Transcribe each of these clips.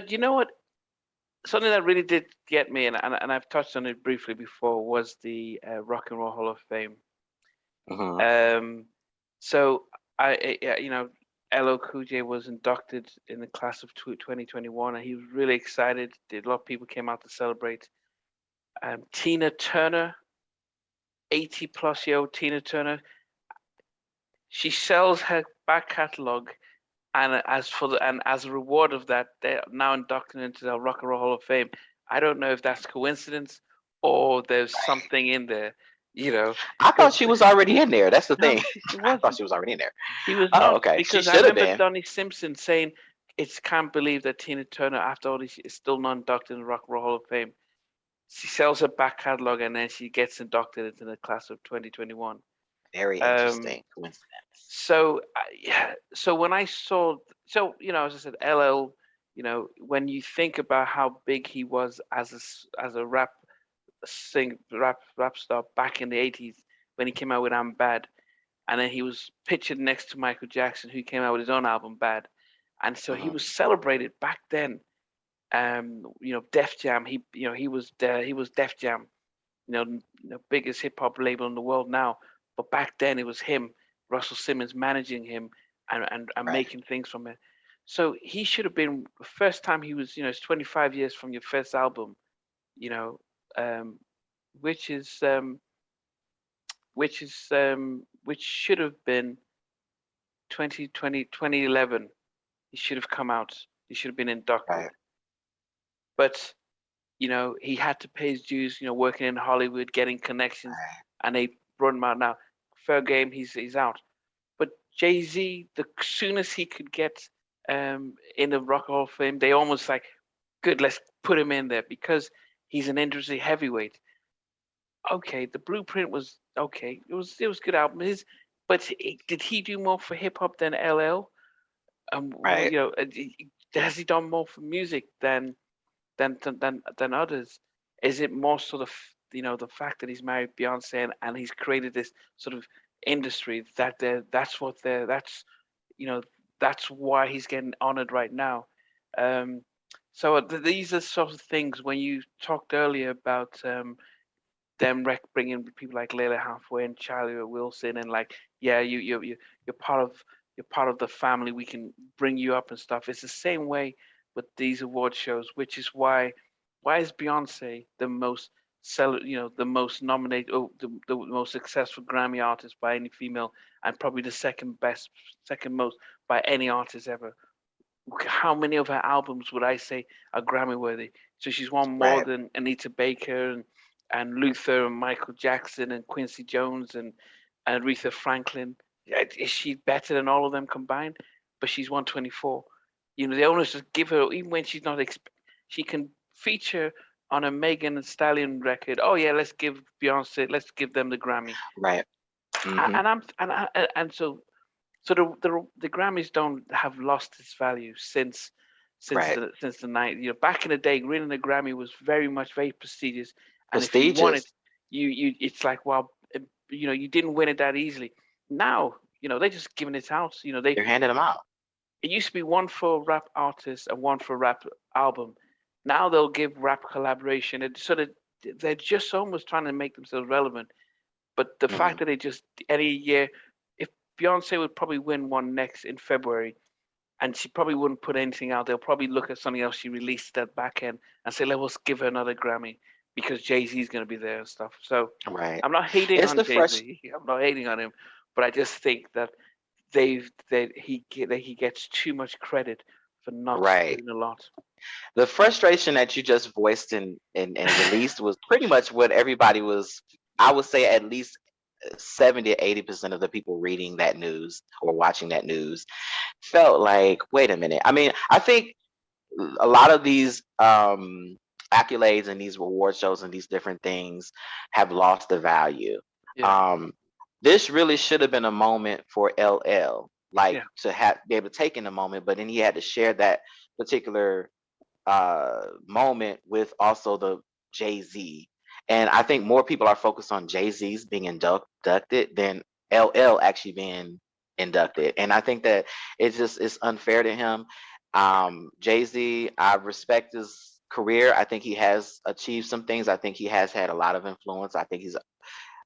you know what? Something that really did get me, and I've touched on it briefly before, was the Rock and Roll Hall of Fame. Hmm. Um, so you know, LL Cool J was inducted in the class of 2021, and he was really excited. A lot of people came out to celebrate. Tina Turner, 80 plus year old Tina Turner, she sells her back catalog, and as a reward of that, they're now inducted into the Rock and Roll Hall of Fame. I don't know if that's coincidence or there's something in there, you know, I thought because she was already in there. That's the no, thing. she I thought wasn't. she was already in there. She was Oh, not, okay. She because I should have remember been. Donnie Simpson saying, "It's can't believe that Tina Turner, after all this, is still not inducted in the Rock and Roll Hall of Fame." She sells her back catalog and then she gets inducted into the class of 2021. Very Um, interesting coincidence. yeah, so when I saw, so as I said, LL, when you think about how big he was as as a rap star back in the 80s when he came out with "I'm Bad," and then he was pictured next to Michael Jackson, who came out with his own album "Bad," and so he Hmm. was celebrated back then. Def Jam, he was Def Jam, biggest hip hop label in the world now. But back then it was him, Russell Simmons, managing him and Right. making things from it. So he should have been the first time he was, it's 25 years from your first album, you know, um, which is which should have been 2011. He should have come out. He should have been inducted. Right. But he had to pay his dues, working in Hollywood, getting connections, Right. and they brought him out. Now, fair game, he's out. But Jay Z, the soonest he could get in the Rock Hall of Fame, they almost like, good, let's put him in there because he's an industry heavyweight. Okay, the Blueprint was okay. It was a good album. But did he do more for hip hop than LL? Right. Has he done more for music than others? Is it more sort of the fact that he's married Beyonce and he's created this sort of industry that that's you know that's why he's getting honored right now. Um, so these are sort of things when you talked earlier about bringing people like Layla Hathaway and Charlie Wilson and like yeah you're part of the family, we can bring you up and stuff. It's the same way with these award shows, which is why is Beyonce the most the most nominated, the most successful Grammy artist by any female, and probably the second most by any artist ever. How many of her albums would I say are Grammy worthy? So she's won more Right. than Anita Baker and Luther and Michael Jackson and Quincy Jones and Aretha Franklin. Yeah, is she better than all of them combined? But she's won 24. The owners just give her, even when she's not, she can feature on a Megan Thee Stallion record. Oh yeah, let's give Beyonce, let's give them the Grammy. Right. Hmm. And so the Grammys don't have lost its value Right. since the night. Back in the day, winning a Grammy was very prestigious, and if you won it, Prestigious. you it's like, well, you didn't win it that easily. Now, they're just giving it out. They're handing them out. It used to be one for rap artist and one for rap album. Now they'll give rap collaboration. It sort of they're just almost trying to make themselves relevant. But the fact Hmm. that they just any year, if Beyonce would probably win one next in February, and she probably wouldn't put anything out. They'll probably look at something else she released at back end and say, let's give her another Grammy because Jay Z is going to be there and stuff. So Right. I'm not hating It's on the Jay fresh. Z. I'm not hating on him, but I just think that that he gets too much credit for not Right. doing a lot. The frustration that you just voiced and released was pretty much what everybody was. I would say at least 70 to 80% of the people reading that news or watching that news felt like, wait a minute. I mean, I think a lot of these accolades and these reward shows and these different things have lost the value. Yeah, Um, this really should have been a moment for LL, like yeah, to have be able to take in a moment, but then he had to share that particular moment with also the Jay-Z. And I think more people are focused on Jay-Z's being inducted than LL actually being inducted. And I think that it's unfair to him. Jay-Z, I respect his career. I think he has achieved some things. I think he has had a lot of influence. I think he's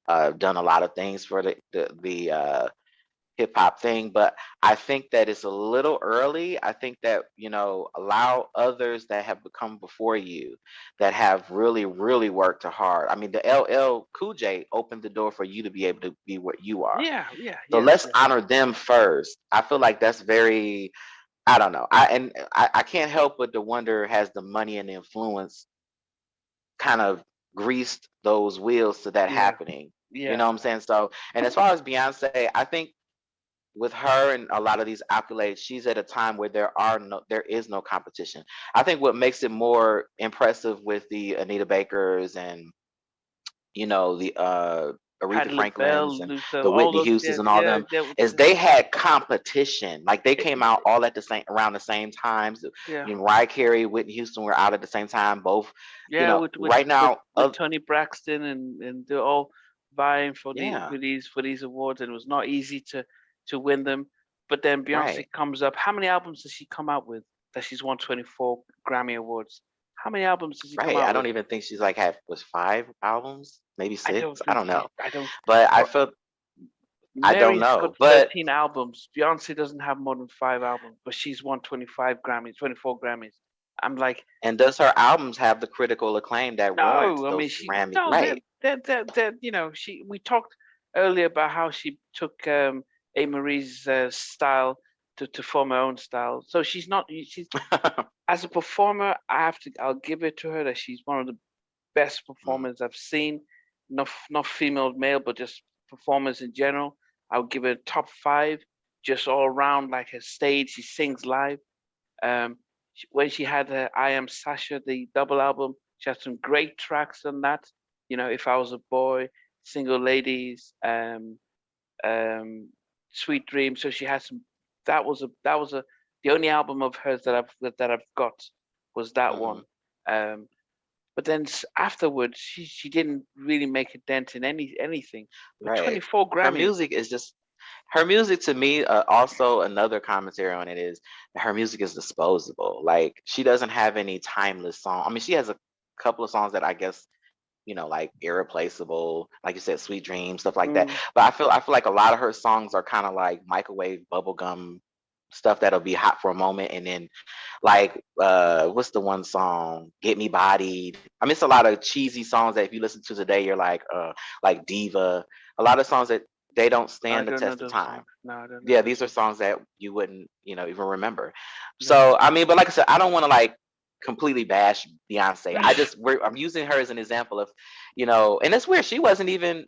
done a lot of things for the hip hop thing, but I think that it's a little early. I think that, allow others that have become before you that have really, really worked hard. I mean, the LL Cool J opened the door for you to be able to be what you are. Yeah, yeah, So yeah, let's yeah, honor them first. I feel like that's very, I don't know. I can't help but to wonder, has the money and the influence kind of greased those wheels to that yeah, happening? You yeah, know what I'm saying? So, and as far as Beyonce, I think with her and a lot of these accolades, she's at a time where there is no competition. I think what makes it more impressive with the Anita Bakers and the Aretha Patti LaBelle, Franklin's and Luther, the all Whitney those, Houstons yeah, and all yeah, them yeah, is they had competition. Like they came out all at the same around the same times. yeah, Mariah Carey, Whitney Houston were out at the same time. Both, yeah, right now, with Tony Braxton, and they're all vying for yeah, these awards, and it was not easy to win them. But then Beyonce right, comes up. How many albums does she come out with that she's won 24 Grammy awards? How many albums does she come right. out I with? don't even think she's like had was 5 albums, maybe I don't six. I think don't know, I don't. but I Well, feel I don't Mary's got know, but 13 albums. Beyonce doesn't have more than 5 albums, but she's won 25 Grammys, 24 Grammys. I'm like, and does her albums have the critical acclaim that warrants no, I mean those she Grammy? no Right, that she we talked earlier about how she took A. Marie's style to form her own style. So she's not she's as a performer, I'll give it to her that she's one of the best Mhm, performers I've seen. Not female male, but just performers in general. I'll give her top five, just all around like her stage. She sings live. Um, when she had her I Am Sasha, the double album, she had some great tracks on that. If I Was a Boy, Single Ladies, um, Sweet Dreams. So she had some. That was the only album of hers that I've got was that one. mhm. Um, but then afterwards, she didn't really make a dent in anything. But Right. 24 Her Grammys. music is just her music to me. Also, another commentary on it is that her music is disposable. Like she doesn't have any timeless song. I mean, she has a couple of songs that I guess like irreplaceable, like you said, Sweet Dreams, stuff like that. Mm, But I feel like a lot of her songs are kind of like microwave bubblegum stuff that'll be hot for a moment, and then like what's the one song, Get Me Bodied. I mean, it's a lot of cheesy songs that if you listen to today, you're like Diva. A lot of songs that they don't I stand the don't know test of those time. songs. No, I don't know Yeah, those these are songs. songs that you wouldn't even remember. No. So I mean, but like I said, I don't want to like completely bash Beyonce. I'm using her as an example of, and it's weird. She wasn't even.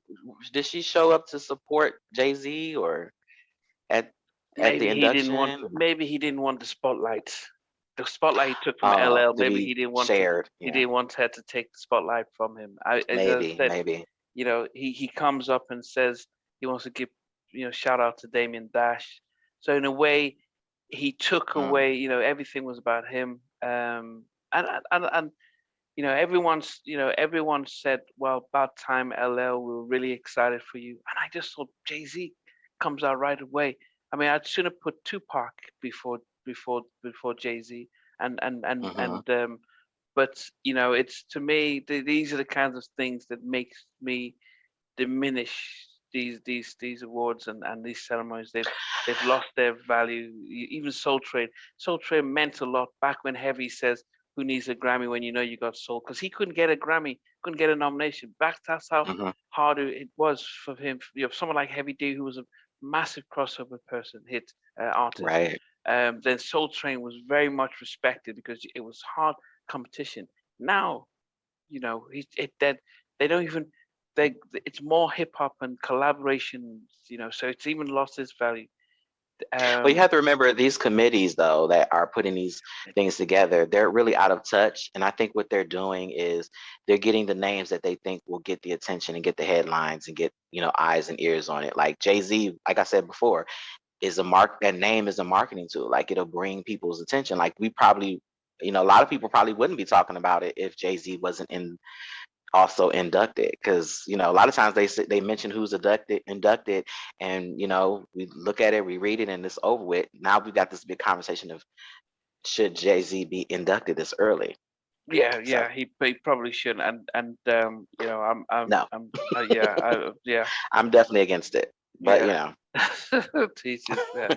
Did she show up to support Jay-Z or at at the Maybe he didn't want. induction? Maybe he didn't want the spotlight. The spotlight he took from LL. To Maybe he be didn't want to. shared. He Yeah, didn't want her to take the spotlight from him. As I maybe, said, maybe. he comes up and says he wants to give shout out to Damien Dash. So in a way, he took Mm, away. Everything was about him. And everyone said, well, about time, LL, we were really excited for you. And I just thought Jay-Z comes out right away. I mean, I'd sooner put Tupac before Jay-Z, and and and hmm and but it's to me these are the kinds of things that makes me diminish these awards and these ceremonies. They've lost their value. Even Soul Train. Soul Train meant a lot back when Heavy says, "Who needs a Grammy when you know you got soul?" Because he couldn't get a Grammy, couldn't get a nomination. That's how hmm hard it was for him. Someone like Heavy D, who was a massive crossover person, hit artist. Right. Then Soul Train was very much respected because it was hard competition. Now that they don't even they it's more hip hop and collaborations, so it's even lost its value. Well, you Um, have to remember these committees, though, that are putting these things together, they're really out of touch. And I think what they're doing is they're getting the names that they think will get the attention and get the headlines and get, eyes and ears on it. Like Jay-Z, like I said before, that name is a marketing tool. Like it'll bring people's attention. Like we probably, a lot of people probably wouldn't be talking about it if Jay-Z wasn't also inducted, because a lot of times they mention who's inducted, and we look at it, we read it, and it's over with. Now we've got this big conversation of should Jay-Z be inducted this early? Yeah, So yeah, he probably shouldn't. And you know, no, yeah, I'm definitely against it. But yeah. Teaches, yeah.